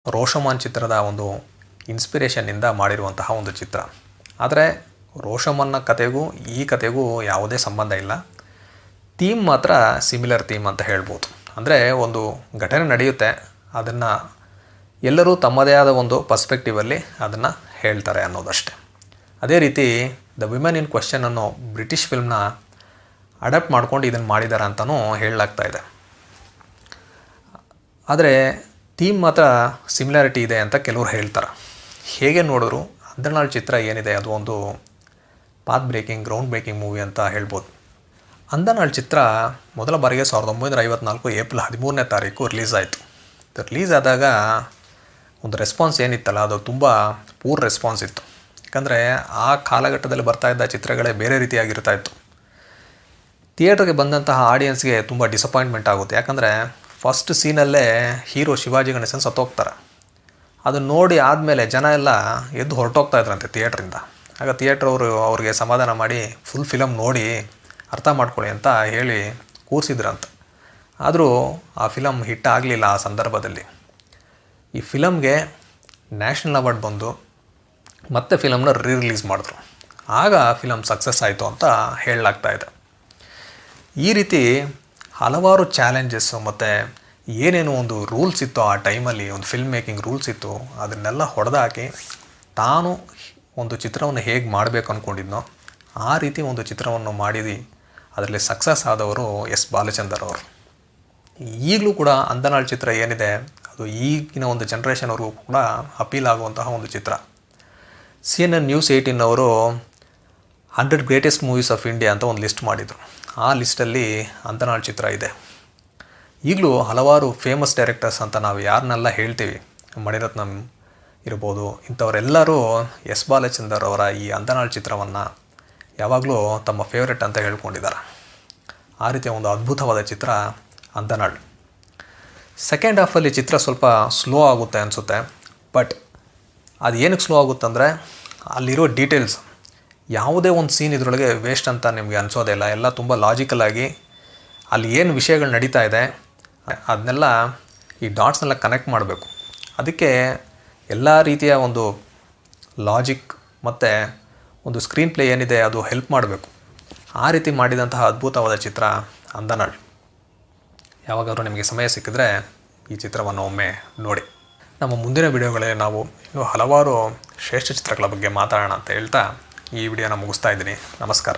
ರೋಷಮಾನ್ ಚಿತ್ರದ ಒಂದು ಇನ್ಸ್ಪಿರೇಷನ್ನಿಂದ ಮಾಡಿರುವಂತಹ ಒಂದು ಚಿತ್ರ. ಆದರೆ ರೋಷಮನ್ನ ಕತೆಗೂ ಈ ಕತೆಗೂ ಯಾವುದೇ ಸಂಬಂಧ ಇಲ್ಲ. ಥೀಮ್ ಮಾತ್ರ ಸಿಮಿಲರ್ ಥೀಮ್ ಅಂತ ಹೇಳ್ಬೋದು. ಅಂದರೆ ಒಂದು ಘಟನೆ ನಡೆಯುತ್ತೆ, ಅದನ್ನು ಎಲ್ಲರೂ ತಮ್ಮದೇ ಆದ ಒಂದು ಪರ್ಸ್ಪೆಕ್ಟಿವಲ್ಲಿ ಅದನ್ನು ಹೇಳ್ತಾರೆ ಅನ್ನೋದಷ್ಟೆ. ಅದೇ ರೀತಿ ದ ವಿಮೆನ್ ಇನ್ ಕ್ವೆಶ್ಚನ್ ಅನ್ನೋ ಬ್ರಿಟಿಷ್ ಫಿಲ್ಮ್ನ ಅಡಾಪ್ಟ್ ಮಾಡ್ಕೊಂಡು ಇದನ್ನು ಮಾಡಿದ್ದಾರೆ ಅಂತಲೂ ಹೇಳಲಾಗ್ತಾ ಇದೆ. ಆದರೆ ಥೀಮ್ ಮಾತ್ರ ಸಿಮಿಲಾರಿಟಿ ಇದೆ ಅಂತ ಕೆಲವರು ಹೇಳ್ತಾರೆ. ಹೇಗೆ ನೋಡಿದ್ರು ಅಂದನಾಳ್ ಚಿತ್ರ ಏನಿದೆ ಅದು ಒಂದು path breaking, ground breaking movie ಅಂತ ಹೇಳ್ಬೋದು. ಅಂದನಾಳ್ ಚಿತ್ರ ಮೊದಲ ಬಾರಿಗೆ 1954 ಏಪ್ರಿಲ್ 13ನೇ ತಾರೀಕು ರಿಲೀಸ್ ಆಯಿತು. ರಿಲೀಸ್ ಆದಾಗ ಒಂದು ರೆಸ್ಪಾನ್ಸ್ ಏನಿತ್ತಲ್ಲ ಅದು ತುಂಬ ಪೂರ್ ರೆಸ್ಪಾನ್ಸ್ ಇತ್ತು. ಯಾಕಂದರೆ ಆ ಕಾಲಘಟ್ಟದಲ್ಲಿ ಬರ್ತಾಯಿದ್ದ ಚಿತ್ರಗಳೇ ಬೇರೆ ರೀತಿಯಾಗಿರ್ತಾ ಇತ್ತು. ಥಿಯೇಟ್ರಿಗೆ ಬಂದಂತಹ ಆಡಿಯನ್ಸ್ಗೆ ತುಂಬ ಡಿಸಪಾಯಿಂಟ್ಮೆಂಟ್ ಆಗುತ್ತೆ. ಯಾಕಂದರೆ ಫಸ್ಟ್ ಸೀನಲ್ಲೇ ಹೀರೋ ಶಿವಾಜಿ ಗಣೇಶನ್ ಸತ್ತೋಗ್ತಾರೆ. ಅದನ್ನು ನೋಡಿ ಆದಮೇಲೆ ಜನ ಎಲ್ಲ ಎದ್ದು ಹೊರಟೋಗ್ತಾ ಇದ್ರಂತೆ ಥಿಯೇಟ್ರಿಂದ. ಆಗ ಅವ್ರಿಗೆ ಸಮಾಧಾನ ಮಾಡಿ ಫುಲ್ ಫಿಲಮ್ ನೋಡಿ ಅರ್ಥ ಮಾಡ್ಕೊಳ್ಳಿ ಅಂತ ಹೇಳಿ ಕೂರಿಸಿದ್ರಂತ. ಆದರೂ ಆ ಫಿಲಮ್ ಹಿಟ್ ಆಗಲಿಲ್ಲ. ಆ ಸಂದರ್ಭದಲ್ಲಿ ಈ ಫಿಲಮ್ಗೆ ನ್ಯಾಷನಲ್ ಅವಾರ್ಡ್ ಬಂದು ಮತ್ತೆ ಫಿಲಮ್ನ ರಿಲೀಸ್ ಮಾಡಿದ್ರು. ಆಗ ಫಿಲಮ್ ಸಕ್ಸಸ್ ಆಯಿತು ಅಂತ ಹೇಳಲಾಗ್ತಾ ಇದೆ. ಈ ರೀತಿ ಹಲವಾರು ಚಾಲೆಂಜಸ್ಸು ಮತ್ತು ಏನೇನು ಒಂದು ರೂಲ್ಸ್ ಇತ್ತು ಆ ಟೈಮಲ್ಲಿ, ಒಂದು ಫಿಲ್ಮ್ ಮೇಕಿಂಗ್ ರೂಲ್ಸ್ ಇತ್ತು, ಅದನ್ನೆಲ್ಲ ಹೊಡೆದಾಕಿ ತಾನು ಒಂದು ಚಿತ್ರವನ್ನು ಹೇಗೆ ಮಾಡಬೇಕು ಅಂದ್ಕೊಂಡಿದ್ನೋ ಆ ರೀತಿ ಒಂದು ಚಿತ್ರವನ್ನು ಮಾಡಿದ್ದು ಅದರಲ್ಲಿ ಸಕ್ಸಸ್ ಆದವರು ಎಸ್ ಬಾಲಚಂದರ್ ಅವರು. ಈಗಲೂ ಕೂಡ ಅಂದನಾಳ್ ಚಿತ್ರ ಏನಿದೆ ಅದು ಈಗಿನ ಒಂದು ಜನ್ರೇಷನ್ವರೆಗೂ ಕೂಡ ಅಪೀಲ್ ಆಗುವಂತಹ ಒಂದು ಚಿತ್ರ. CNN News 18 ಅವರು 100 ಗ್ರೇಟೆಸ್ಟ್ ಮೂವೀಸ್ ಆಫ್ ಇಂಡಿಯಾ ಅಂತ ಒಂದು ಲಿಸ್ಟ್ ಮಾಡಿದರು. ಆ ಲಿಸ್ಟಲ್ಲಿ ಅಂದನಾಳ್ ಚಿತ್ರ ಇದೆ. ಈಗಲೂ ಹಲವಾರು ಫೇಮಸ್ ಡೈರೆಕ್ಟರ್ಸ್ ಅಂತ ನಾವು ಯಾರನ್ನೆಲ್ಲ ಹೇಳ್ತೀವಿ, ಮಣಿರತ್ನಂ ಇರ್ಬೋದು, ಇಂಥವರೆಲ್ಲರೂ ಎಸ್ ಬಾಲಚಂದರ್ ಅವರ ಈ ಅಂದನಾಳ್ ಚಿತ್ರವನ್ನು ಯಾವಾಗಲೂ ತಮ್ಮ ಫೇವ್ರೆಟ್ ಅಂತ ಹೇಳ್ಕೊಂಡಿದ್ದಾರೆ. ಆ ರೀತಿಯ ಒಂದು ಅದ್ಭುತವಾದ ಚಿತ್ರ ಅಂದನಾಳ್. ಸೆಕೆಂಡ್ ಹಾಫಲ್ಲಿ ಚಿತ್ರ ಸ್ವಲ್ಪ ಸ್ಲೋ ಆಗುತ್ತೆ ಅನಿಸುತ್ತೆ. ಬಟ್ ಅದು ಏನಕ್ಕೆ ಸ್ಲೋ ಆಗುತ್ತಂದರೆ ಅಲ್ಲಿರೋ ಡೀಟೇಲ್ಸ್, ಯಾವುದೇ ಒಂದು ಸೀನ್ ಇದರೊಳಗೆ ವೇಸ್ಟ್ ಅಂತ ನಿಮಗೆ ಅನಿಸೋದೇ ಇಲ್ಲ. ಎಲ್ಲ ತುಂಬ ಲಾಜಿಕಲಾಗಿ ಅಲ್ಲಿ ಏನು ವಿಷಯಗಳು ನಡೀತಾ ಇದೆ ಅದನ್ನೆಲ್ಲ ಈ ಡಾಟ್ಸ್ನೆಲ್ಲ ಕನೆಕ್ಟ್ ಮಾಡಬೇಕು. ಅದಕ್ಕೆ ಎಲ್ಲ ರೀತಿಯ ಒಂದು ಲಾಜಿಕ್ ಮತ್ತು ಒಂದು ಸ್ಕ್ರೀನ್ ಪ್ಲೇ ಏನಿದೆ ಅದು ಹೆಲ್ಪ್ ಮಾಡಬೇಕು. ಆ ರೀತಿ ಮಾಡಿದಂತಹ ಅದ್ಭುತವಾದ ಚಿತ್ರ ಅಂದನಾಳ್. ಯಾವಾಗಾದರೂ ನಿಮಗೆ ಸಮಯ ಸಿಕ್ಕಿದ್ರೆ ಈ ಚಿತ್ರವನ್ನು ಒಮ್ಮೆ ನೋಡಿ. ನಮ್ಮ ಮುಂದಿನ ವಿಡಿಯೋಗಳಲ್ಲಿ ನಾವು ಇನ್ನೂ ಹಲವಾರು ಶ್ರೇಷ್ಠ ಚಿತ್ರಗಳ ಬಗ್ಗೆ ಮಾತಾಡೋಣ ಅಂತ ಹೇಳ್ತಾ ಈ ವಿಡಿಯೋನ ಮುಗಿಸ್ತಾ ಇದ್ದೀನಿ. ನಮಸ್ಕಾರ.